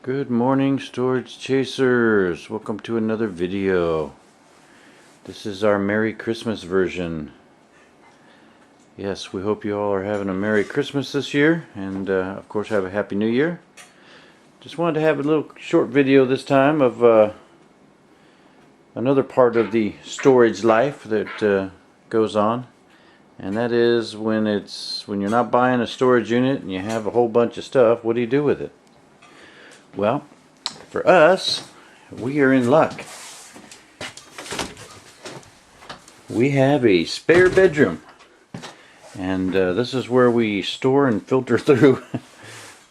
Good morning, storage chasers. Welcome to another video. This is our Merry Christmas version. Yes, we hope you all are having a Merry Christmas this year, and of course have a Happy New Year. Just wanted to have a little short video this time of another part of the storage life that goes on, and that is when you're not buying a storage unit and you have a whole bunch of stuff. What do you do with it? Well, for us, we are in luck. We have a spare bedroom, and this is where we store and filter through.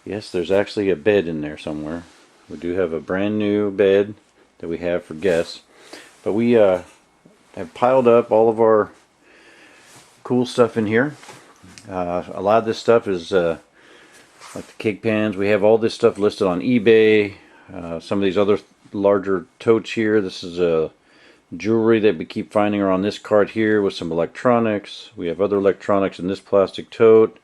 Yes, there's actually a bed in there somewhere. We do have a brand new bed that we have for guests, but we have piled up all of our cool stuff in here. A lot of this stuff is like the cake pans. We have all this stuff listed on eBay. Some of these other larger totes here. This is jewelry that we keep finding are on this cart here with some electronics. We have other electronics in this plastic tote.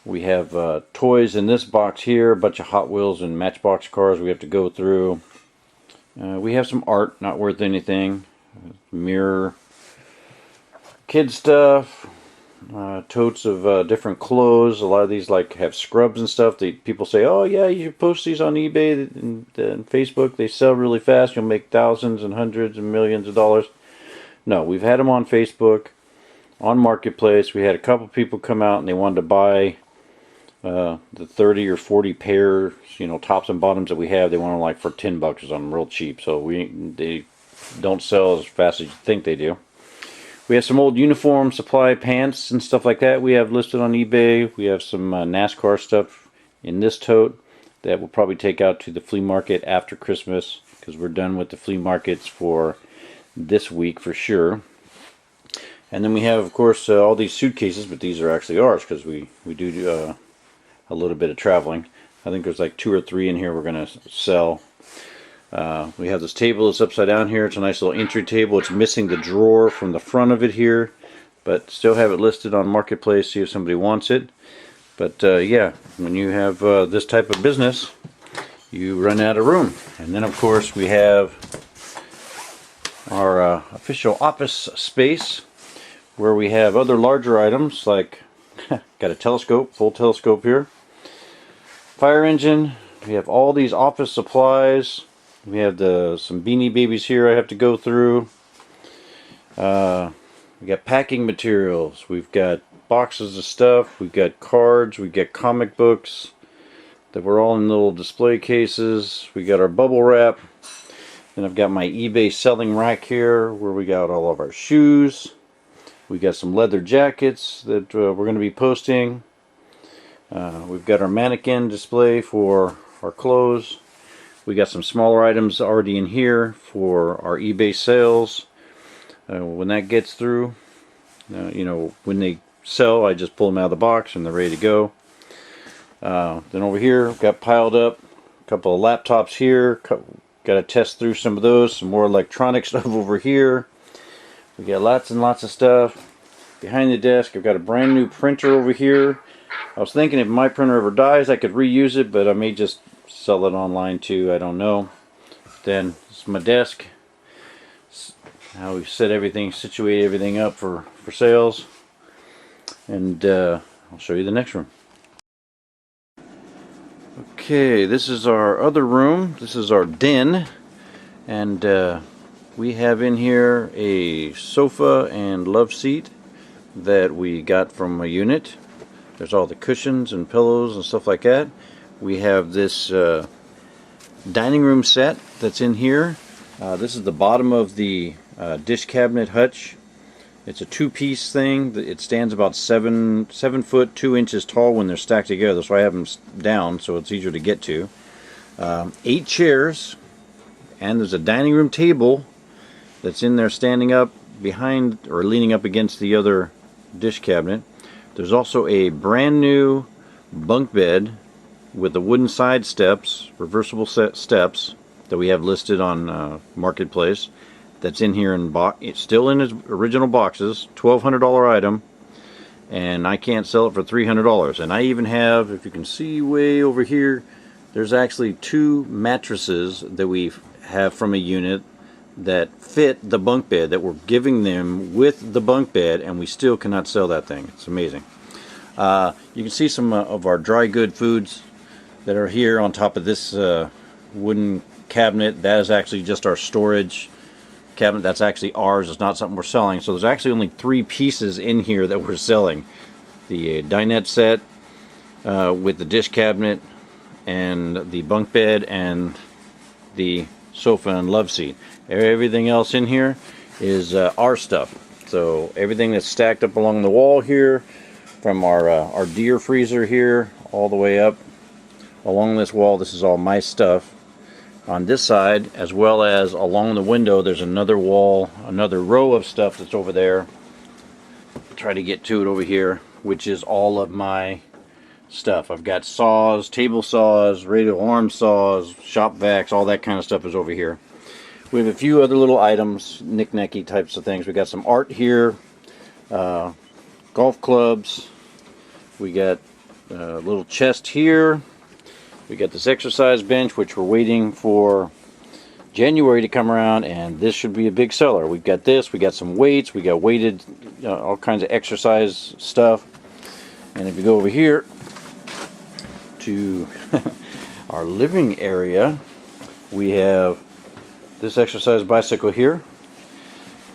We have toys in this box here. A bunch of Hot Wheels and Matchbox cars we have to go through. We have some art, not worth anything. Mirror. Kid stuff. Totes of different clothes. A lot of these like have scrubs and stuff. People say, oh yeah, you should post these on eBay and Facebook. They sell really fast. You'll make thousands and hundreds and millions of dollars. No, we've had them on Facebook, on Marketplace. We had a couple people come out and they wanted to buy the 30 or 40 pairs, tops and bottoms that we have. They want them like for $10 or something, real cheap. So they don't sell as fast as you think they do. We have some old uniform supply pants and stuff like that we have listed on eBay. We have some NASCAR stuff in this tote that we'll probably take out to the flea market after Christmas, because we're done with the flea markets for this week for sure. And then we have, of course, all these suitcases, but these are actually ours because we do a little bit of traveling. I think there's like 2 or 3 in here we're going to sell. We have this table that's upside down here. It's a nice little entry table. It's missing the drawer from the front of it here, but still have it listed on Marketplace, see if somebody wants it. But yeah, when you have this type of business, you run out of room. And then of course we have our official office space, where we have other larger items like got a telescope, full telescope here, fire engine. We have all these office supplies. We have some Beanie Babies here I have to go through. We got packing materials. We've got boxes of stuff. We've got cards. We've got comic books that were all in little display cases. We got our bubble wrap. Then I've got my eBay selling rack here where we got all of our shoes. We got some leather jackets that we're going to be posting. We've got our mannequin display for our clothes. We got some smaller items already in here for our eBay sales. When that gets through, when they sell, I just pull them out of the box and they're ready to go. Then over here, I've got piled up a couple of laptops here. Got to test through some of those. Some more electronic stuff over here. We got lots and lots of stuff. Behind the desk, I've got a brand new printer over here. I was thinking if my printer ever dies, I could reuse it, but I may just sell it online too. I don't know. Then this is my desk. How we set everything, situate everything up for sales. And I'll show you the next room. Okay, this is our other room. This is our den. And we have in here a sofa and love seat that we got from a unit. There's all the cushions and pillows and stuff like that. We have this dining room set that's in here. This is the bottom of the dish cabinet hutch. It's a 2-piece thing. It stands about 7 foot 2 inches tall when they're stacked together. So I have them down so it's easier to get to. 8 chairs, and there's a dining room table that's in there standing up behind or leaning up against the other dish cabinet. There's also a brand new bunk bed with the wooden side steps, reversible steps that we have listed on Marketplace. That's in here it's still in its original boxes, $1,200 item, and I can't sell it for $300. And I even have, if you can see way over here, there's actually 2 mattresses that we have from a unit that fit the bunk bed that we're giving them with the bunk bed, and we still cannot sell that thing. It's amazing. You can see some of our dry good foods that are here on top of this wooden cabinet. That is actually just our storage cabinet. That's actually ours. It's not something we're selling. So there's actually only 3 pieces in here that we're selling. The dinette set with the dish cabinet and the bunk bed and the sofa and love seat. Everything else in here is our stuff. So everything that's stacked up along the wall here, from our deer freezer here all the way up along this wall, this is all my stuff. On this side, as well as along the window, there's another wall, another row of stuff that's over there. Try to get to it over here, which is all of my stuff. I've got saws, table saws, radial arm saws, shop vacs, all that kind of stuff is over here. We have a few other little items, knick-knacky types of things. We got some art here, golf clubs. We got a little chest here. We got this exercise bench, which we're waiting for January to come around, and this should be a big seller. We've got this, we got some weights, we got weighted, all kinds of exercise stuff. And if you go over here to our living area, we have this exercise bicycle here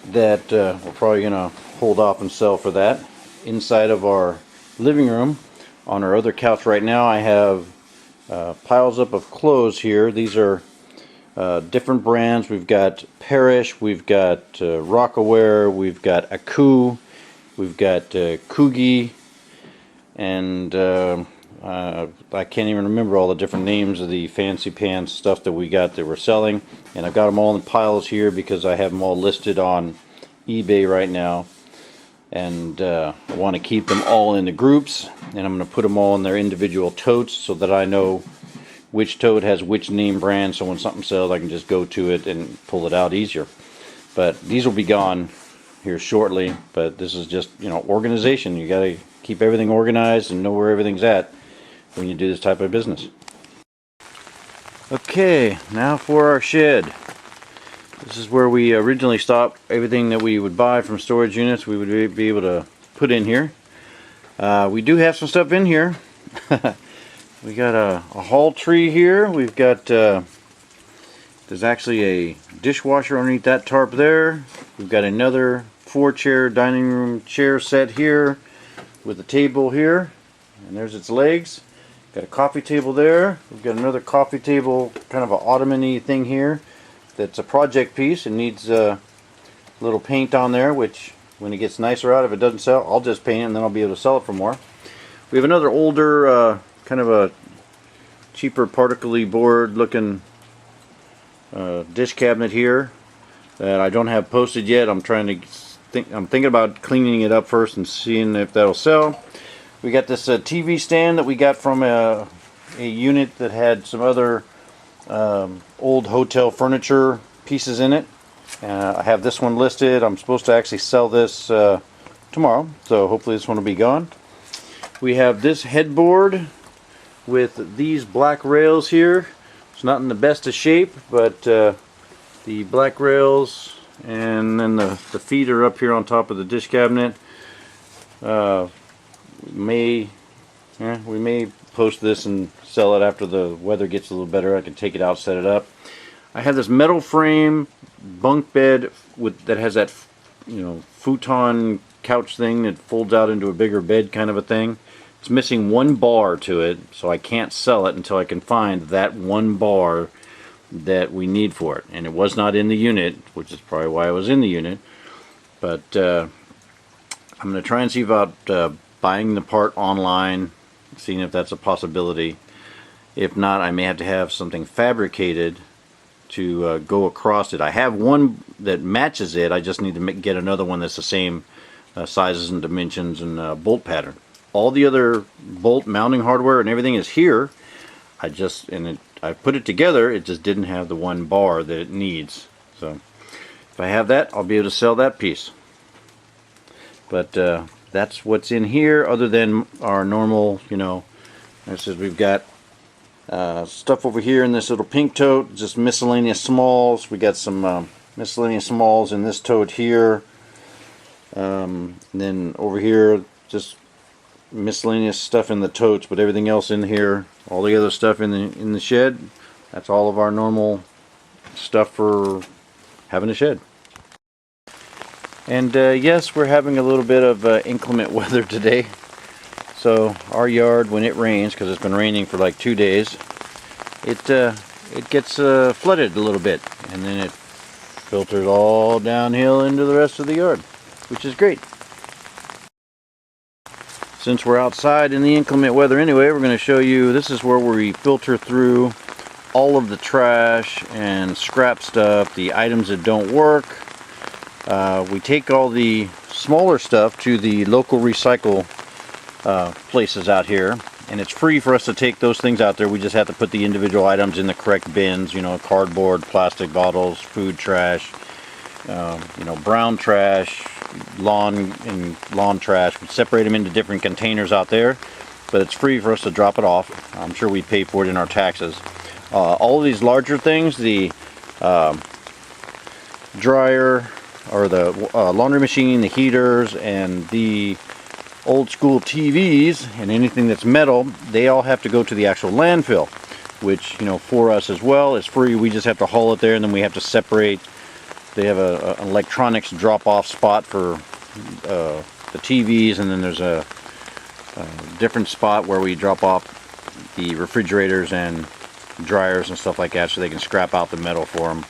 that we're probably going to hold off and sell for that. Inside of our living room, on our other couch right now, I have piles up of clothes here. These are different brands. We've got Parrish, we've got Rockaware, we've got Aku, we've got Kugi, and I can't even remember all the different names of the fancy pants stuff that we got that we're selling. And I've got them all in piles here because I have them all listed on eBay right now. And I want to keep them all in the groups, and I'm going to put them all in their individual totes so that I know which tote has which name brand, so when something sells I can just go to it and pull it out easier. But these will be gone here shortly, but this is just, you know, organization. You got to keep everything organized and know where everything's at when you do this type of business. Okay, now for our shed. This is where we originally stopped everything that we would buy from storage units. We would be able to put in here. We do have some stuff in here. We got a hall tree here. We've got there's actually a dishwasher underneath that tarp there. We've got another 4-chair dining room chair set here with a table here, and there's its legs. Got a coffee table there. We've got another coffee table, kind of an ottoman-y thing here. That's a project piece. It needs a little paint on there, which when it gets nicer out, if it doesn't sell, I'll just paint it and then I'll be able to sell it for more. We have another older, kind of a cheaper particle board looking dish cabinet here that I don't have posted yet. I'm thinking about cleaning it up first and seeing if that'll sell. We got this TV stand that we got from a unit that had some other old hotel furniture pieces in it. I have this one listed. I'm supposed to actually sell this tomorrow, so hopefully this one will be gone. We have this headboard with these black rails here. It's not in the best of shape, but the black rails and then the feet are up here on top of the dish cabinet. We may post this and sell it after the weather gets a little better. I can take it out, set it up. I have this metal frame bunk bed that has that, you know, futon couch thing that folds out into a bigger bed kind of a thing. It's missing one bar to it, so I can't sell it until I can find that one bar that we need for it. And it was not in the unit, which is probably why I was in the unit. But I'm going to try and see about buying the part online, seeing if that's a possibility. If not, I may have to have something fabricated to go across it. I have one that matches it. I just need to get another one that's the same sizes and dimensions and bolt pattern. All the other bolt mounting hardware and everything is here. I put it together. It just didn't have the one bar that it needs. So if I have that, I'll be able to sell that piece. But that's what's in here, other than our normal, you know. It says we've got Stuff over here in this little pink tote, just miscellaneous smalls. We got some miscellaneous smalls in this tote here. And then over here, just miscellaneous stuff in the totes, but everything else in here, all the other stuff in the shed, that's all of our normal stuff for having a shed. And yes, we're having a little bit of inclement weather today. So our yard, when it rains, because it's been raining for like 2 days, it gets flooded a little bit, and then it filters all downhill into the rest of the yard, which is great. Since we're outside in the inclement weather anyway, we're going to show you, this is where we filter through all of the trash and scrap stuff, the items that don't work. We take all the smaller stuff to the local recycle places out here, and it's free for us to take those things out there. We just have to put the individual items in the correct bins, you know, cardboard, plastic bottles, food trash, you know, brown trash, lawn trash. We separate them into different containers out there, but it's free for us to drop it off. I'm sure we pay for it in our taxes. All of these larger things, the dryer or the laundry machine, the heaters, and the old school TVs and anything that's metal, they all have to go to the actual landfill, which, you know, for us as well is free. We just have to haul it there, and then we have to separate. They have an electronics drop-off spot for the TVs, and then there's a different spot where we drop off the refrigerators and dryers and stuff like that, so they can scrap out the metal for them.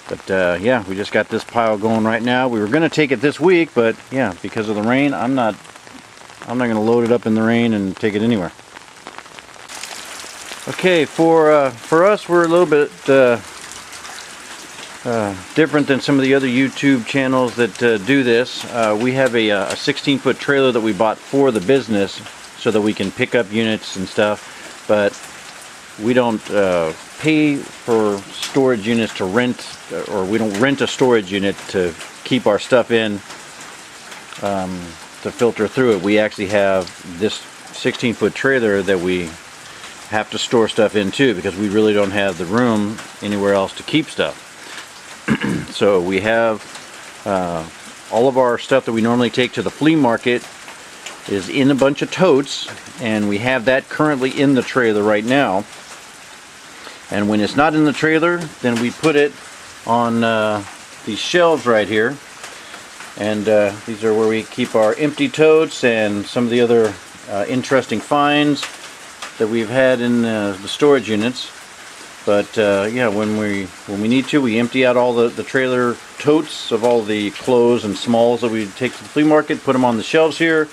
But yeah, we just got this pile going right now. We were going to take it this week, but yeah, because of the rain, I'm not going to load it up in the rain and take it anywhere. Okay, for us, we're a little bit different than some of the other YouTube channels that do this. We have a 16-foot trailer that we bought for the business so that we can pick up units and stuff, but we don't pay for storage units to rent, or we don't rent a storage unit to keep our stuff in to filter through it. We actually have this 16-foot trailer that we have to store stuff in too, because we really don't have the room anywhere else to keep stuff. So we have all of our stuff that we normally take to the flea market is in a bunch of totes, and we have that currently in the trailer right now. And when it's not in the trailer, then we put it on these shelves right here. And these are where we keep our empty totes and some of the other interesting finds that we've had in the storage units. But yeah, when we need to, we empty out all the trailer totes of all the clothes and smalls that we take to the flea market, put them on the shelves here,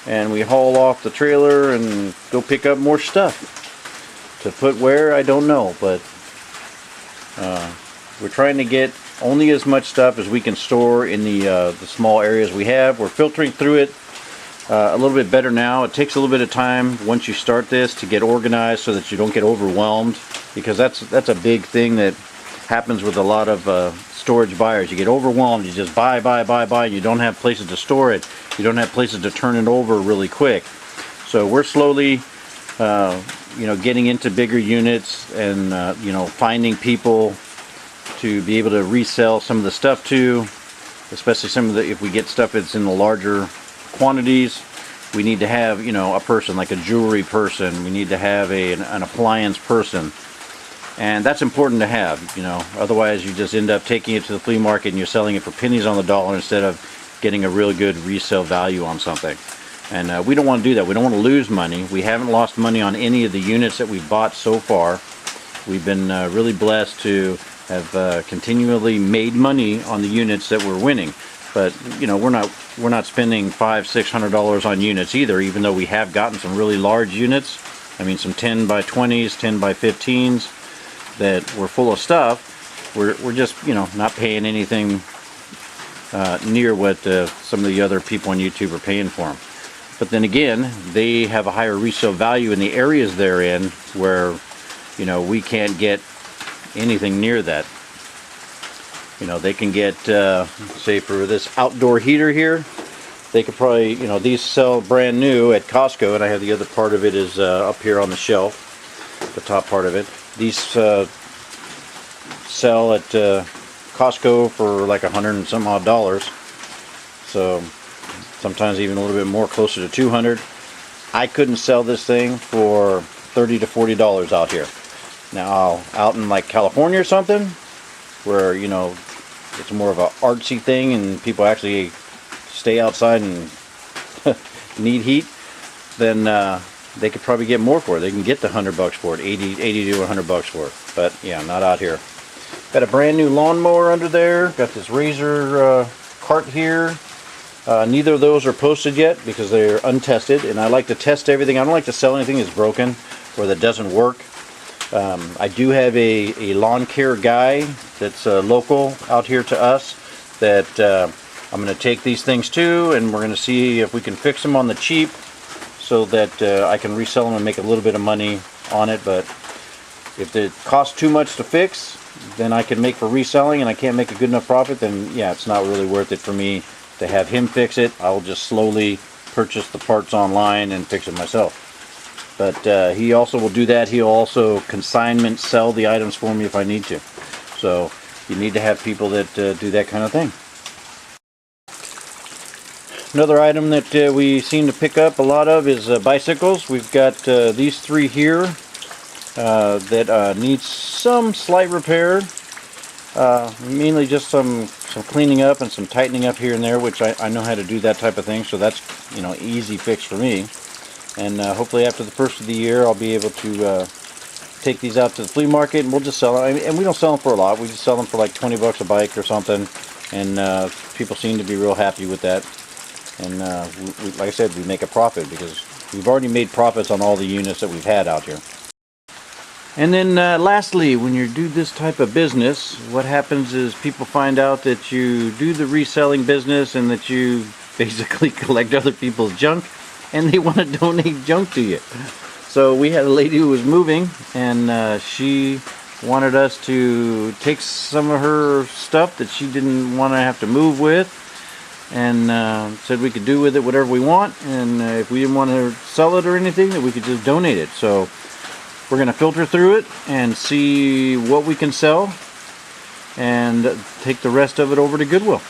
and we haul off the trailer and go pick up more stuff. To put where, I don't know, but we're trying to get only as much stuff as we can store in the small areas we have. We're filtering through it a little bit better now. It takes a little bit of time once you start this to get organized so that you don't get overwhelmed, because that's a big thing that happens with a lot of storage buyers. You get overwhelmed, you just buy, and you don't have places to store it. You don't have places to turn it over really quick. So we're slowly you know, getting into bigger units and you know, finding people to be able to resell some of the stuff to, especially some of the, if we get stuff that's in the larger quantities, we need to have, you know, a person like a jewelry person. We need to have an appliance person, and that's important to have, you know. Otherwise, you just end up taking it to the flea market and you're selling it for pennies on the dollar instead of getting a real good resale value on something. And we don't want to do that. We don't want to lose money. We haven't lost money on any of the units that we've bought so far. We've been really blessed to have continually made money on the units that we're winning. But you know, we're not spending $500-600 on units either. Even though we have gotten some really large units. I mean, some 10 by 20s, 10 by 15s that were full of stuff. We're just, you know, not paying anything near what some of the other people on YouTube are paying for them. But then again, they have a higher resale value in the areas they're in, where, you know, we can't get anything near that. You know, they can get, say for this outdoor heater here, they could probably, you know, these sell brand new at Costco, and I have the other part of it is up here on the shelf. the top part of it. These sell at Costco for like $100 and some odd. So sometimes even a little bit more, closer to 200. I couldn't sell this thing for $30 to $40 out here. Now out in like California or something, where you know it's more of a artsy thing and people actually stay outside and need heat, then they could probably get more for it. They can get the $100 for it, 80 to $100 for it. But yeah, not out here. Got a brand new lawnmower under there. Got this Razor cart here. Neither of those are posted yet because they're untested, and I like to test everything. I don't like to sell anything that's broken or that doesn't work. I do have a lawn care guy that's local out here to us that I'm going to take these things to, and we're going to see if we can fix them on the cheap so that I can resell them and make a little bit of money on it. But if it costs too much to fix, then I can make for reselling and I can't make a good enough profit, then yeah, it's not really worth it for me to have him fix it. I'll just slowly purchase the parts online and fix it myself. But he also will do that. He'll also consignment sell the items for me if I need to. So you need to have people that do that kind of thing. Another item that we seem to pick up a lot of is bicycles. We've got these three here that need some slight repair. Mainly just some cleaning up and some tightening up here and there, which I know how to do that type of thing. So that's, you know, easy fix for me. And hopefully after the first of the year I'll be able to take these out to the flea market and we'll just sell them. And we don't sell them for a lot. We just sell them for like 20 bucks a bike or something. And people seem to be real happy with that. And like I said, we make a profit because we've already made profits on all the units that we've had out here. And then lastly, when you do this type of business, what happens is people find out that you do the reselling business and that you basically collect other people's junk, and they want to donate junk to you. So we had a lady who was moving, and she wanted us to take some of her stuff that she didn't want to have to move with, and said we could do with it whatever we want, and if we didn't want to sell it or anything, that we could just donate it. So we're going to filter through it and see what we can sell and take the rest of it over to Goodwill.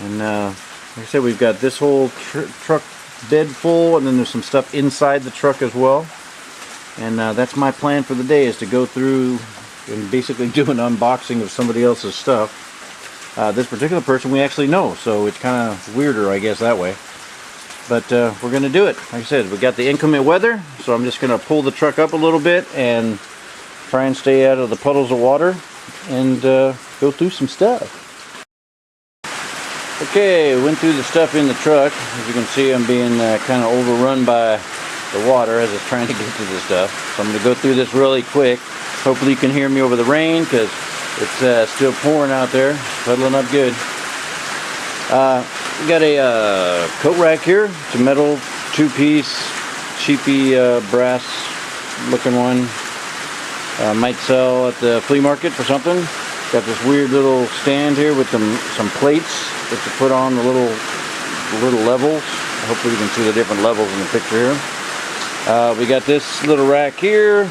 And like I said, we've got this whole truck bed full, and then there's some stuff inside the truck as well. And that's my plan for the day, is to go through and basically do an unboxing of somebody else's stuff. This particular person we actually know, so it's kind of weirder, I guess, that way. But we're going to do it. Like I said, we got the inclement weather, so I'm just going to pull the truck up a little bit and try and stay out of the puddles of water and go through some stuff. Okay, went through the stuff in the truck. As you can see, I'm being kind of overrun by the water as it's trying to get to this stuff. So I'm going to go through this really quick. Hopefully you can hear me over the rain, because it's still pouring out there, puddling up good. We got a coat rack here. It's a metal two-piece, cheapy brass looking one. Might sell at the flea market for something. Got this weird little stand here with some plates that you put on the little levels. Hopefully you can see the different levels in the picture here. We got this little rack here.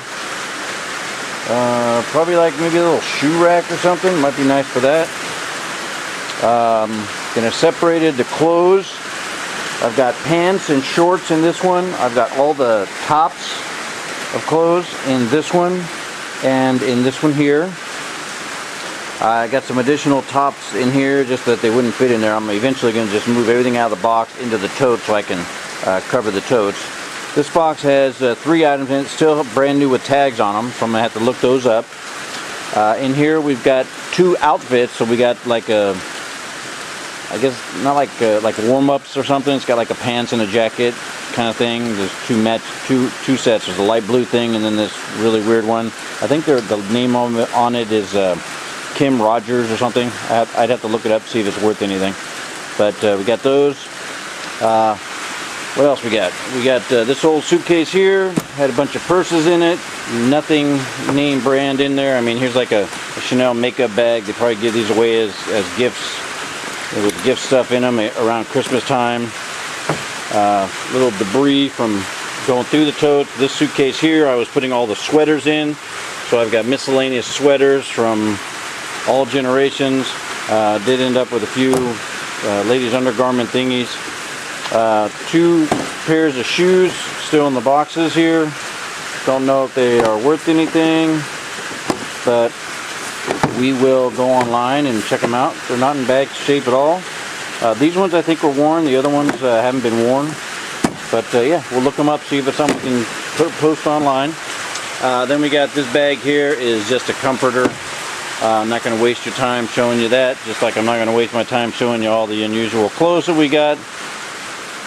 Probably like maybe a little shoe rack or something. Might be nice for that. Gonna separated the clothes. I've got pants and shorts in this one. I've got all the tops of clothes in this one and in this one here. I got some additional tops in here just that they wouldn't fit in there. I'm eventually going to just move everything out of the box into the tote so I can cover the totes. This box has 3 items in it, still brand new with tags on them, so I'm going to have to look those up. In here we've got 2 outfits, so we got like a, I guess not like warm-ups or something. It's got like a pants and a jacket kind of thing. There's two sets. There's a light blue thing and then this really weird one. I think the name on it is Kim Rogers or something. I'd have to look it up to see if it's worth anything. But we got those. What else we got? We got this old suitcase here. Had a bunch of purses in it. Nothing name brand in there. I mean, here's like a Chanel makeup bag. They probably give these away as gifts with gift stuff in them around Christmas time. Little debris from going through the totes. This suitcase here, I was putting all the sweaters in. So I've got miscellaneous sweaters from all generations. Did end up with a few ladies' undergarment thingies. 2 pairs of shoes still in the boxes here. Don't know if they are worth anything, but we will go online and check them out. They're not in bad shape at all. These ones I think were worn. The other ones haven't been worn. But yeah, we'll look them up, see if it's something we can post online. Then we got this bag here is just a comforter. I'm not going to waste your time showing you that, just like I'm not going to waste my time showing you all the unusual clothes that we got,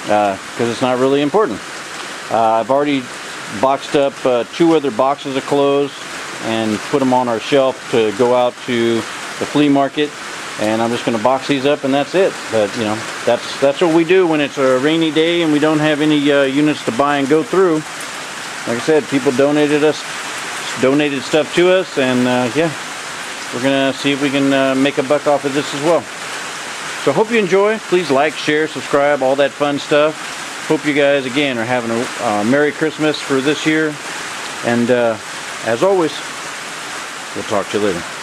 because it's not really important. I've already boxed up 2 other boxes of clothes and put them on our shelf to go out to the flea market, and I'm just going to box these up and that's it. But you know, that's what we do when it's a rainy day and we don't have any units to buy and go through. Like I said, people donated stuff to us, and yeah, we're gonna see if we can make a buck off of this as well. So hope you enjoy. Please like, share, subscribe, all that fun stuff. Hope you guys again are having a Merry Christmas for this year, and as always, we'll talk to you later.